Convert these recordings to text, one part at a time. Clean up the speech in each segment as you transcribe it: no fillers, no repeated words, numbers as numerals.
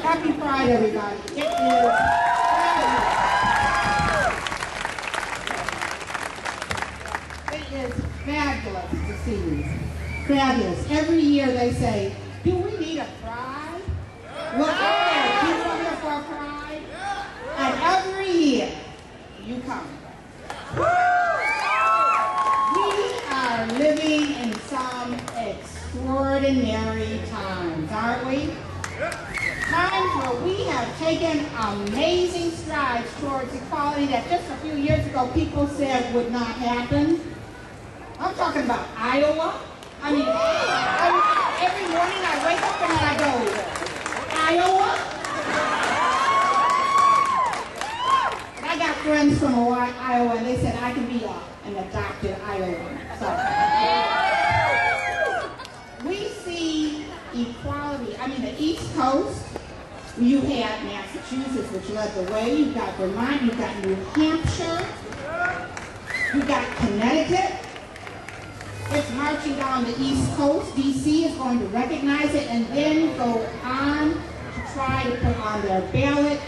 Happy Pride, everybody. It is fabulous to see you. Fabulous. Every year they say, do we need a pride? Well, there, people here for a pride. And every year you come. We are living in some extraordinary times, aren't we? Times where we have taken amazing strides towards equality that just a few years ago people said would not happen. I'm talking about Iowa. I mean, every morning I wake up and I go, Iowa? And I got friends from Iowa and they said I can be an adopted Iowan. So, we see equality. I mean, the East Coast, you had Massachusetts, which led the way. You've got Vermont, you've got New Hampshire, you've got Connecticut. It's marching down the East Coast. D.C. is going to recognize it and then go on to try to put on their ballot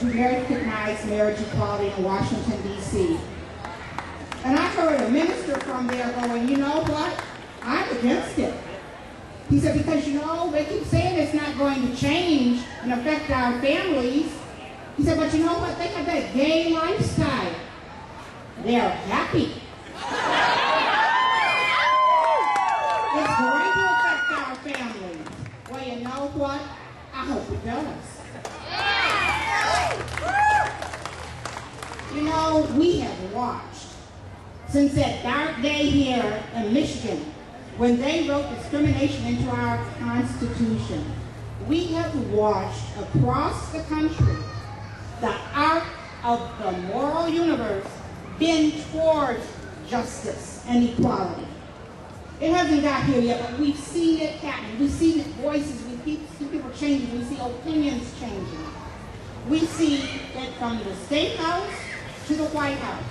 to recognize marriage equality in Washington, D.C. And I heard a minister from there going, you know what? I'm against it. He said, because you know, they keep saying it's not going to change and affect our families. He said, but you know what? They have that gay lifestyle. They're happy. It's going to affect our families. Well, you know what? I hope it does. You know, we have watched since that dark day here in Michigan when they wrote discrimination into our Constitution. We have watched across the country the arc of the moral universe bend towards justice and equality. It hasn't got here yet, but we've seen it happening. We've seen it voices, we see people changing, we see opinions changing. We see it from the State House to the White House.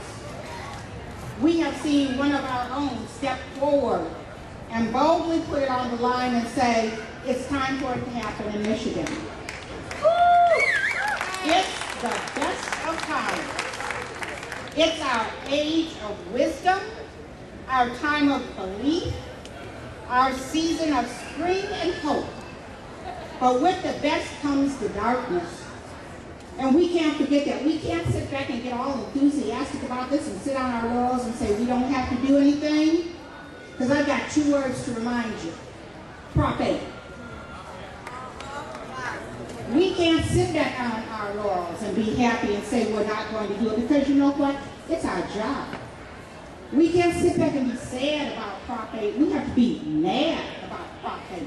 We have seen one of our own step forward and boldly put it on the line and say, it's time for it to happen in Michigan. It's the best of times. It's our age of wisdom, our time of belief, our season of spring and hope. But with the best comes the darkness. And we can't forget that. We can't sit back and get all enthusiastic about this and sit on our laurels and say we don't have to do anything. Because I've got 2 words to remind you. Prop 8. We can't sit back on our laurels and be happy and say we're not going to do it because you know what? It's our job. We can't sit back and be sad about Prop 8. We have to be mad about Prop 8.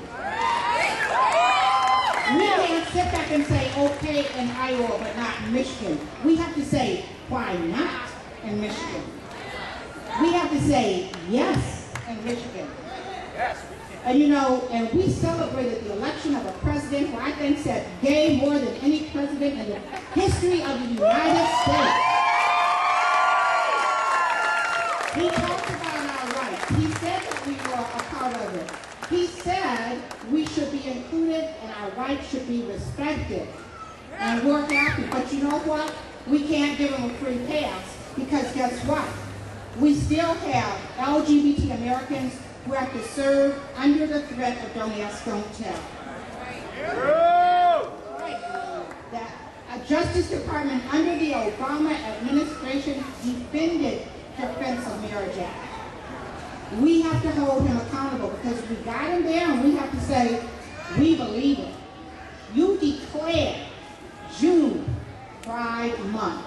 We can't sit back and say okay in Iowa but not in Michigan. We have to say why not in Michigan. We have to say yes in Michigan. Yes. And you know, and we celebrated the election of a president who I think said gay more than any president in the history of the United States. He talked about our rights. He said that we were a part of it. He said we should be included and our rights should be respected. And we're happy. But you know what? We can't give them a free pass because guess what? We still have LGBT Americans who have to serve under the threat of don't ask, don't tell. The Justice Department under the Obama administration defended the Defense of Marriage Act. We have to hold him accountable because we got him there and we have to say, we believe it. You declared June Pride Month.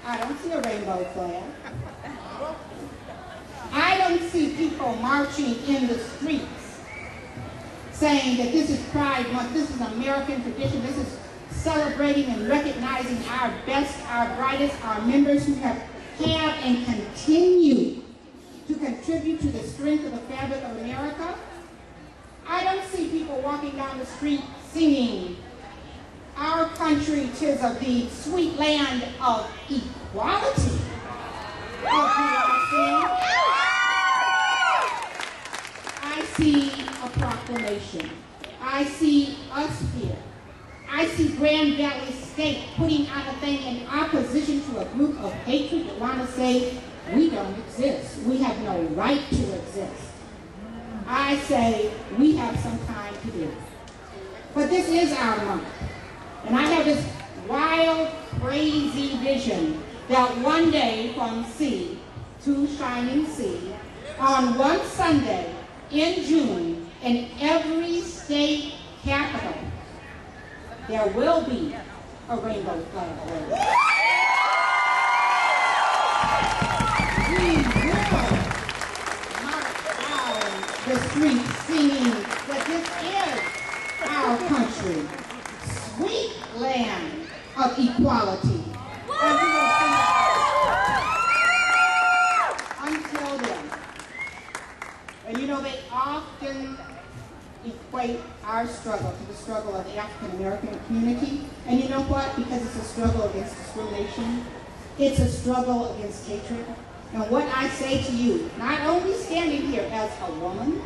I don't see a rainbow flag. I don't see people marching in the streets saying that this is Pride Month, this is American tradition, this is celebrating and recognizing our best, our brightest, our members who have and continue to contribute to the strength of the fabric of America. I don't see people walking down the street singing, "Our country 'tis of the sweet land of equality." see a proclamation. I see us here. I see Grand Valley State putting out a thing in opposition to a group of hatred that want to say, we don't exist. We have no right to exist. I say, we have some time to do. But this is our month. And I have this wild, crazy vision that one day from sea to shining sea, on one Sunday in June, in every state capital, there will be a rainbow flag wave. We will march down the streets singing that this is our country, sweet land of equality. And we will sing until then. And you know, they often equate our struggle to the struggle of the African American community. And you know what? Because it's a struggle against discrimination, it's a struggle against hatred. And what I say to you, not only standing here as a woman,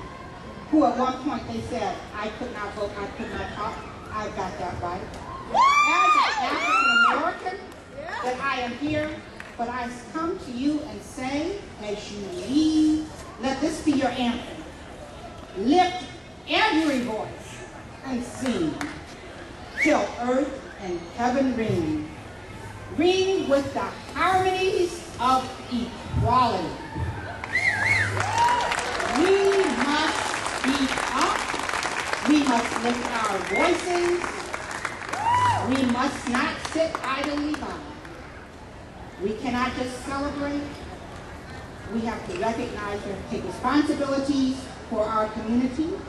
who at one point they said, I could not vote, I could not talk, I got that right. As an African American, that I am here, but I come to you and say, as you leave, let this be your anthem. Lift every voice and sing till earth and heaven ring. Ring with the harmonies of equality. We must speak up. We must lift our voices. We must not sit idly by. We cannot just celebrate. We have to recognize and take responsibilities for our communities,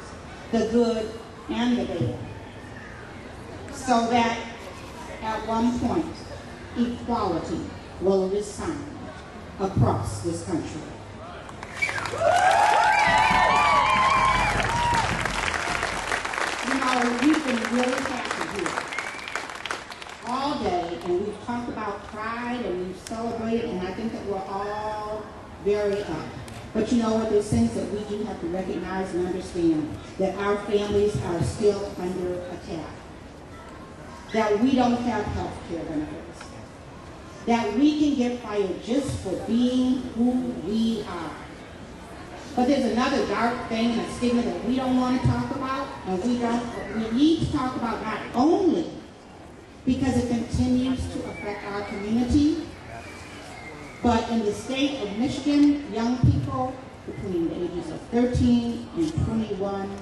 the good and the bad, so that at one point equality will resound across this country. You know, we've been really happy here all day, and we've talked about pride and we've celebrated, and I think that we're all very up. But you know what, there's things that we do have to recognize and understand, that our families are still under attack, that we don't have health care benefits, that we can get fired just for being who we are. But there's another dark thing and a stigma that we don't want to talk about, and we need to talk about, not only because it continues to affect our community, but in the state of Michigan, young people between the ages of 13 and 21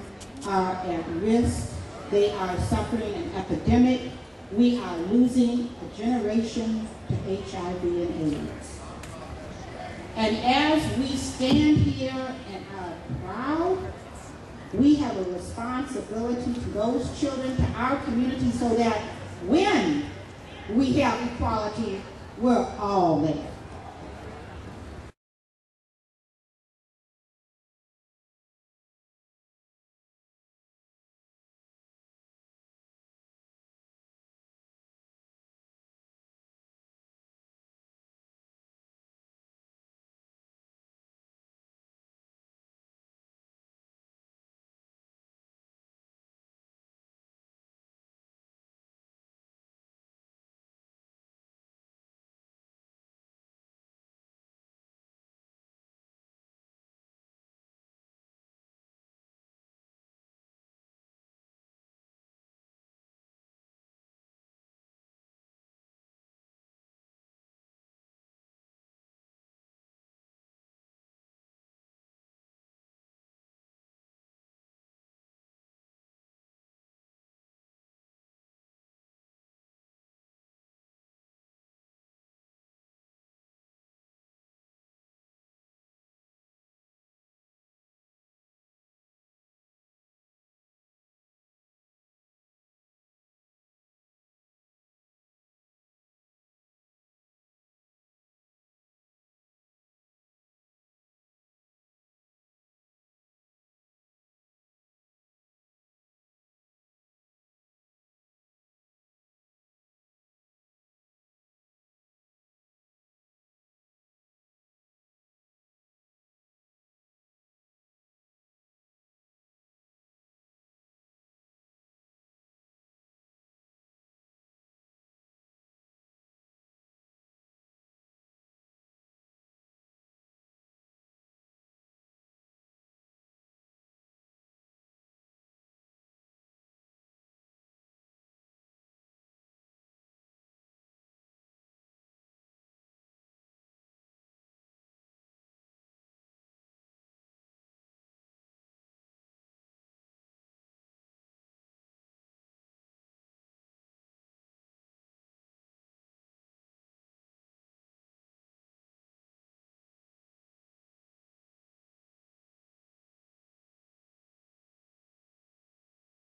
are at risk. They are suffering an epidemic. We are losing a generation to HIV and AIDS. And as we stand here and are proud, we have a responsibility to those children, to our community, so that when we have equality, we're all there.